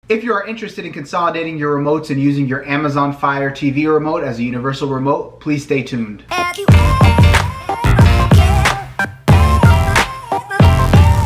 If you are interested in consolidating your remotes and using your Amazon Fire TV remote as a universal remote, please stay tuned.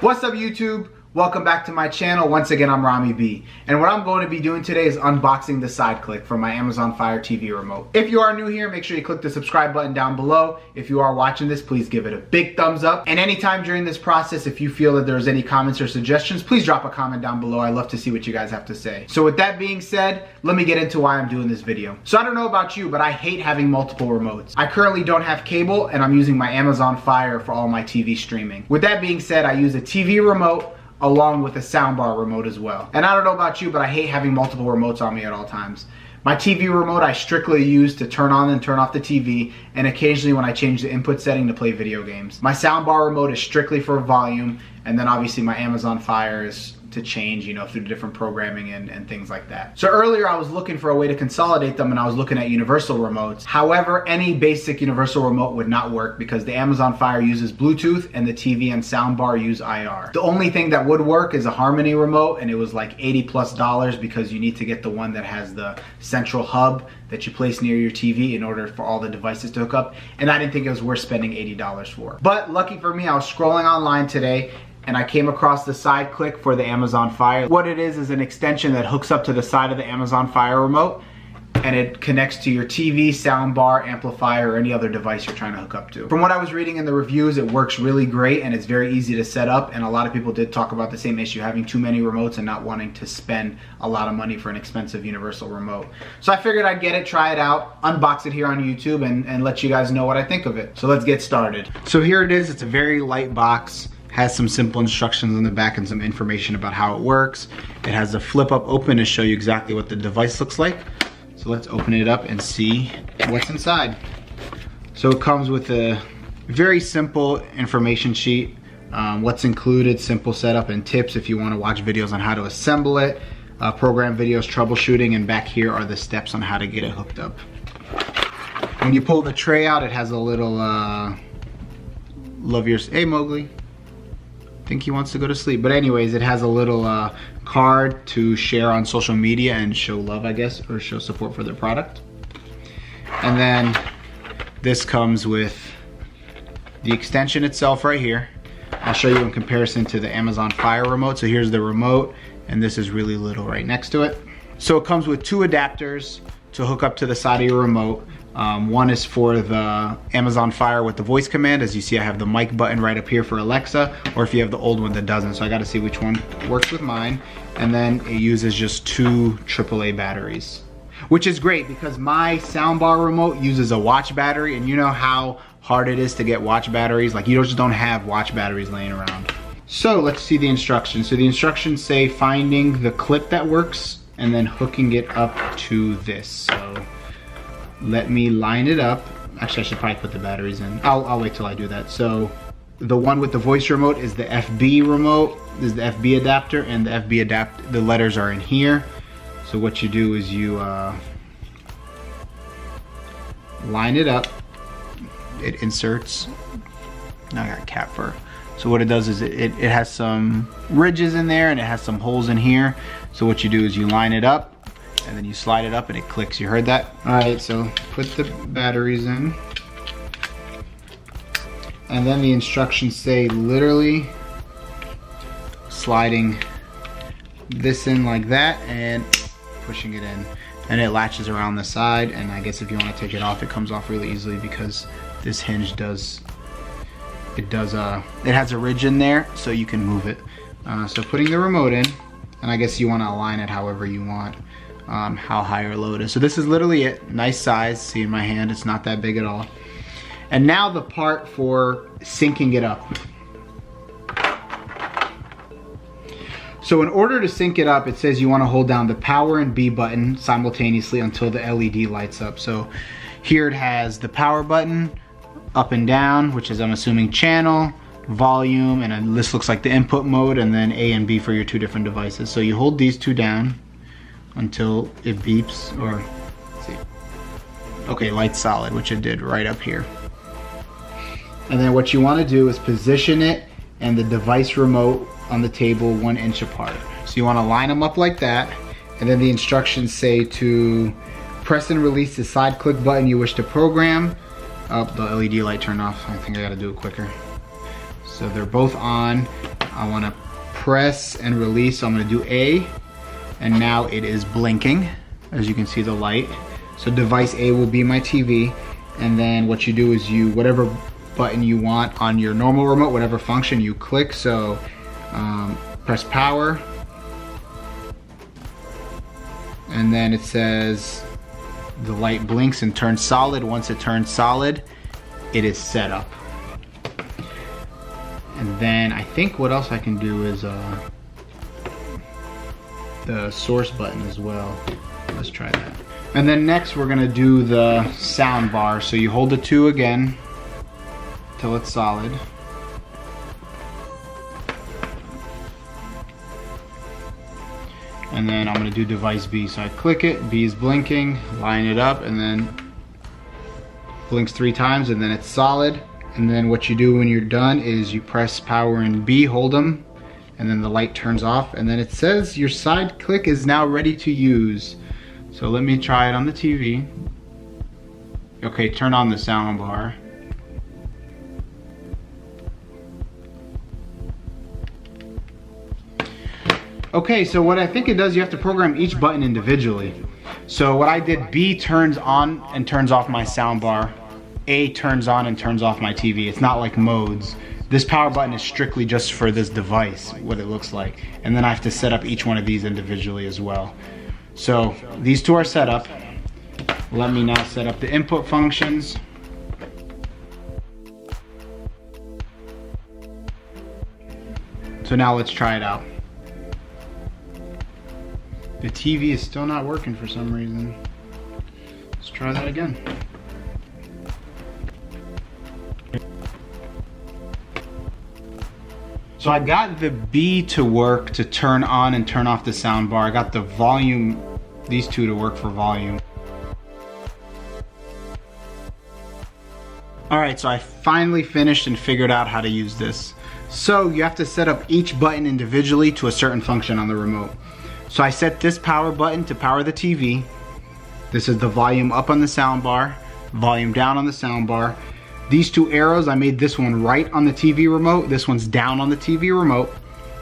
What's up YouTube? Welcome back to my channel. Once again, I'm Rami B. And what I'm going to be doing today is unboxing the SideClick for my Amazon Fire TV remote. If you are new here, make sure you click the subscribe button down below. If you are watching this, please give it a big thumbs up. And anytime during this process, if you feel that there's any comments or suggestions, please drop a comment down below. I love to see what you guys have to say. So with that being said, let me get into why I'm doing this video. So I don't know about you, but I hate having multiple remotes. I currently don't have cable and I'm using my Amazon Fire for all my TV streaming. With that being said, I use a TV remote along with a soundbar remote as well. And I don't know about you, but I hate having multiple remotes on me at all times. My TV remote I strictly use to turn on and turn off the TV, and occasionally when I change the input setting to play video games. My soundbar remote is strictly for volume, and then obviously my Amazon Fire is to change, through different programming and things like that. So earlier I was looking for a way to consolidate them and I was looking at universal remotes. However, any basic universal remote would not work because the Amazon Fire uses Bluetooth and the TV and soundbar use IR. The only thing that would work is a Harmony remote, and it was like $80+ because you need to get the one that has the central hub that you place near your TV in order for all the devices to hook up, and I didn't think it was worth spending $80 for. But lucky for me, I was scrolling online today and I came across the SideClick for the Amazon Fire. What it is an extension that hooks up to the side of the Amazon Fire remote, and it connects to your TV, soundbar, amplifier, or any other device you're trying to hook up to. From what I was reading in the reviews, it works really great and it's very easy to set up, and a lot of people did talk about the same issue, having too many remotes and not wanting to spend a lot of money for an expensive universal remote. So I figured I'd get it, try it out, unbox it here on YouTube, and let you guys know what I think of it. So let's get started. So here it is. It's a very light box. Has some simple instructions on the back and some information about how it works. It has a flip up open to show you exactly what the device looks like. So let's open it up and see what's inside. So it comes with a very simple information sheet. What's included, simple setup and tips if you want to watch videos on how to assemble it, program videos, troubleshooting, and back here are the steps on how to get it hooked up. When you pull the tray out, it has a little love yours. Hey Mowgli. I think he wants to go to sleep, but anyways, it has a little card to share on social media and show love, I guess, or show support for their product. And then this comes with the extension itself right here. I'll show you in comparison to the Amazon Fire remote. So here's the remote, and this is really little right next to it. So it comes with two adapters to hook up to the side of your remote. One is for the Amazon Fire with the voice command. As you see, I have the mic button right up here for Alexa, or if you have the old one that doesn't. So I gotta see which one works with mine. And then it uses just two AAA batteries, which is great because my soundbar remote uses a watch battery, and you know how hard it is to get watch batteries. Like, you just don't have watch batteries laying around. So let's see the instructions. So the instructions say finding the clip that works and then hooking it up to this. So let me line it up. Actually, I should probably put the batteries in. I'll wait till I do that. So the one with the voice remote is the FB remote. This is the FB adapter, and the FB adapter, the letters are in here. So what you do is you line it up. It inserts. Now I got a cap for. So what it does is it has some ridges in there and it has some holes in here. So what you do is you line it up and then you slide it up and it clicks. You heard that? All right, so put the batteries in. And then the instructions say literally sliding this in like that and pushing it in. And it latches around the side, and I guess if you want to take it off, it comes off really easily because this hinge it has a ridge in there so you can move it. So putting the remote in, and I guess you want to align it however you want, how high or low it is. So this is literally it. Nice size. See in my hand, it's not that big at all. And now the part for syncing it up. So in order to sync it up, it says you want to hold down the power and B button simultaneously until the LED lights up. So here it has the power button, up and down, which is, I'm assuming, channel, volume, and this looks like the input mode, and then A and B for your two different devices. So you hold these two down until it beeps, or let's see. Okay, light's solid, which it did right up here. And then what you want to do is position it and the device remote on the table 1 inch apart. So you want to line them up like that, And then the instructions say to press and release the side click button you wish to program. Oh, the LED light turned off. I think I gotta do it quicker. So they're both on. I wanna press and release, so I'm gonna do A. And now it is blinking, as you can see the light. So device A will be my TV. And then what you do is whatever button you want on your normal remote, whatever function you click. So press power. And then it says the light blinks and turns solid. Once it turns solid, it is set up. And then I think what else I can do is the source button as well. Let's try that. And then next we're gonna do the sound bar. So you hold the 2 again till it's solid. And then I'm gonna do device B. So I click it, B is blinking, line it up, and then blinks 3 times, and then it's solid. And then what you do when you're done is you press power and B, hold them, and then the light turns off, and then it says your side click is now ready to use. So let me try it on the TV. Okay, turn on the sound bar. Okay, so what I think it does, you have to program each button individually. So what I did, B turns on and turns off my sound bar. A turns on and turns off my TV. It's not like modes. This power button is strictly just for this device, what it looks like. And then I have to set up each one of these individually as well. So these 2 are set up. Let me now set up the input functions. So now let's try it out. The TV is still not working for some reason. Let's try that again. So I got the B to work to turn on and turn off the sound bar. I got the volume, these 2 to work for volume. Alright, so I finally finished and figured out how to use this. So you have to set up each button individually to a certain function on the remote. So I set this power button to power the TV. This is the volume up on the sound bar, volume down on the sound bar. These 2 arrows, I made this one right on the TV remote. This one's down on the TV remote.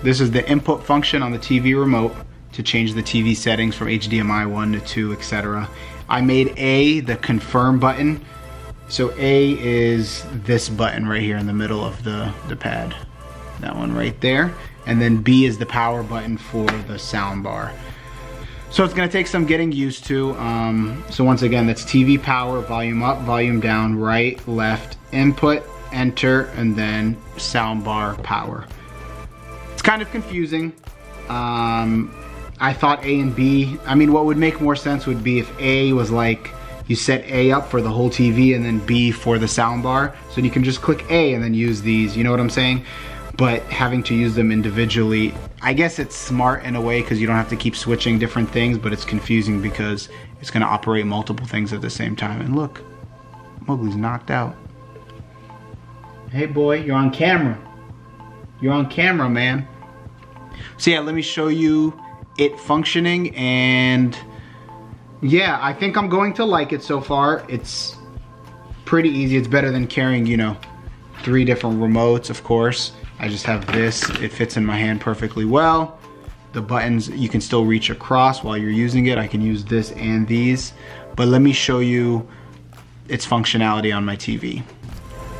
This is the input function on the TV remote to change the TV settings from HDMI 1 to 2, etc. I made A the confirm button. So A is this button right here in the middle of the pad. That one right there. And then B is the power button for the sound bar. So it's gonna take some getting used to. So once again, that's TV power, volume up, volume down, right, left, input, enter, and then sound bar power. It's kind of confusing. I thought A and B, I mean, what would make more sense would be if A was like, you set A up for the whole TV and then B for the sound bar. So you can just click A and then use these, you know what I'm saying? But having to use them individually, I guess it's smart in a way because you don't have to keep switching different things, but it's confusing because it's gonna operate multiple things at the same time. And look, Mowgli's knocked out. Hey boy, you're on camera. You're on camera, man. So yeah, let me show you it functioning, and yeah, I think I'm going to like it so far. It's pretty easy. It's better than carrying, you know, 3 different remotes, of course. I just have this, it fits in my hand perfectly well. The buttons, you can still reach across while you're using it. I can use this and these, but let me show you its functionality on my TV.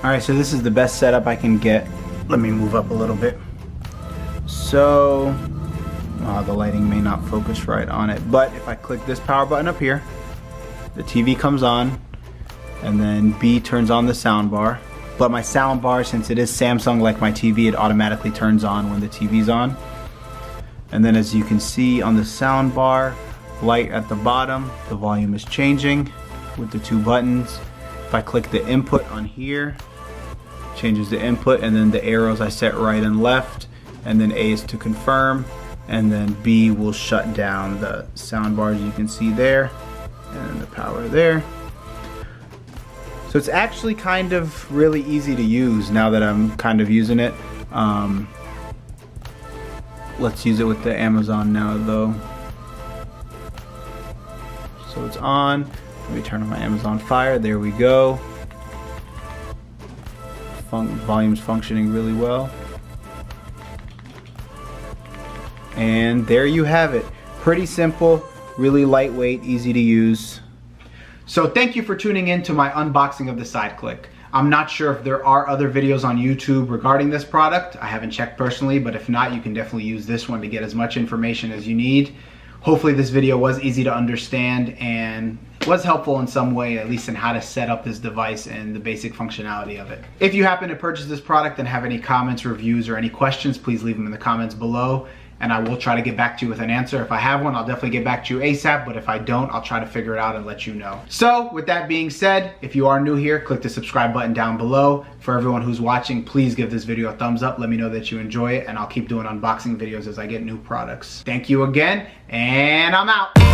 All right, so this is the best setup I can get. Let me move up a little bit. So, the lighting may not focus right on it, but if I click this power button up here, the TV comes on, and then B turns on the sound bar. But my sound bar, since it is Samsung like my TV, it automatically turns on when the TV's on. And then as you can see on the sound bar, light at the bottom, the volume is changing with the 2 buttons. If I click the input on here, changes the input, and then the arrows I set right and left, and then A is to confirm, and then B will shut down the sound bars you can see there, and the power there. So it's actually kind of really easy to use now that I'm kind of using it. Let's use it with the Amazon now though. So it's on. Let me turn on my Amazon Fire. There we go. Volume's functioning really well. And there you have it. Pretty simple, really lightweight, easy to use. So thank you for tuning in to my unboxing of the SideClick. I'm not sure if there are other videos on YouTube regarding this product. I haven't checked personally, but if not, you can definitely use this one to get as much information as you need. Hopefully this video was easy to understand and was helpful in some way, at least in how to set up this device and the basic functionality of it. If you happen to purchase this product and have any comments, reviews, or any questions, please leave them in the comments below, and I will try to get back to you with an answer. If I have one, I'll definitely get back to you ASAP, but if I don't, I'll try to figure it out and let you know. So with that being said, if you are new here, click the subscribe button down below. For everyone who's watching, please give this video a thumbs up. Let me know that you enjoy it, and I'll keep doing unboxing videos as I get new products. Thank you again, and I'm out.